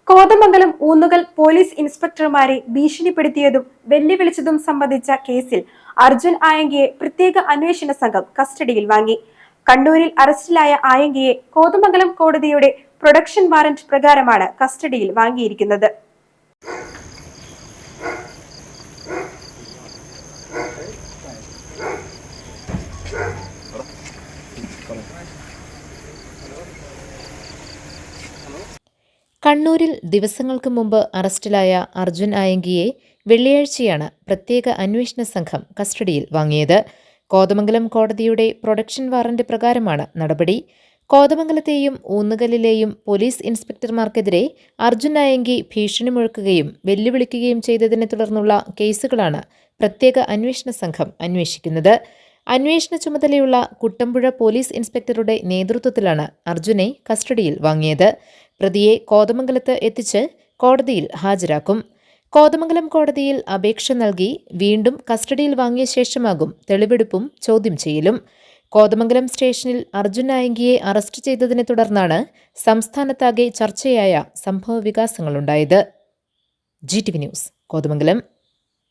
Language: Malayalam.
കോതമംഗലം ഊന്നുകൽ പോലീസ് ഇൻസ്പെക്ടർമാരെ ഭീഷണിപ്പെടുത്തിയതും വെല്ലുവിളിച്ചതും സംബന്ധിച്ച കേസിൽ അർജുൻ ആയങ്കിയെ പ്രത്യേക അന്വേഷണ സംഘം കസ്റ്റഡിയിൽ വാങ്ങി. കണ്ണൂരിൽ അറസ്റ്റിലായ ആയങ്കിയെ കോതമംഗലം കോടതിയുടെ പ്രൊഡക്ഷൻ വാറന്റ് പ്രകാരമാണ് കസ്റ്റഡിയിൽ വാങ്ങിയിരിക്കുന്നത്. കണ്ണൂരിൽ ദിവസങ്ങൾക്ക് മുമ്പ് അറസ്റ്റിലായ അർജുൻ ആയങ്കിയെ വെള്ളിയാഴ്ചയാണ് പ്രത്യേക അന്വേഷണ സംഘം കസ്റ്റഡിയിൽ വാങ്ങിയത്. കോതമംഗലം കോടതിയുടെ പ്രൊഡക്ഷൻ വാറന്റ് പ്രകാരമാണ് നടപടി. കോതമംഗലത്തെയും ഊന്നുകലിലെയും പോലീസ് ഇൻസ്പെക്ടർമാർക്കെതിരെ അർജുൻ ആയങ്കി ഭീഷണി മുഴക്കുകയും വെല്ലുവിളിക്കുകയും ചെയ്തതിനെ തുടർന്നുള്ള കേസുകളാണ് പ്രത്യേക അന്വേഷണ സംഘം അന്വേഷിക്കുന്നത്. അന്വേഷണ ചുമതലയുള്ള കുട്ടമ്പുഴ പോലീസ് ഇൻസ്പെക്ടറുടെ നേതൃത്വത്തിലാണ് അർജുനെ കസ്റ്റഡിയിൽ വാങ്ങിയത്. പ്രതിയെ കോതമംഗലത്ത് എത്തിച്ച് കോടതിയിൽ ഹാജരാക്കും. കോതമംഗലം കോടതിയിൽ അപേക്ഷ നൽകി വീണ്ടും കസ്റ്റഡിയിൽ വാങ്ങിയ ശേഷമാകും തെളിവെടുപ്പും ചോദ്യം ചെയ്യലും. കോതമംഗലം സ്റ്റേഷനിൽ അർജുൻ ആയങ്കിയെ അറസ്റ്റ് ചെയ്തതിനെ തുടർന്നാണ് സംസ്ഥാനത്താകെ ചർച്ചയായ സംഭവ വികാസങ്ങളുണ്ടായത്. GTV news, Kothamangalam.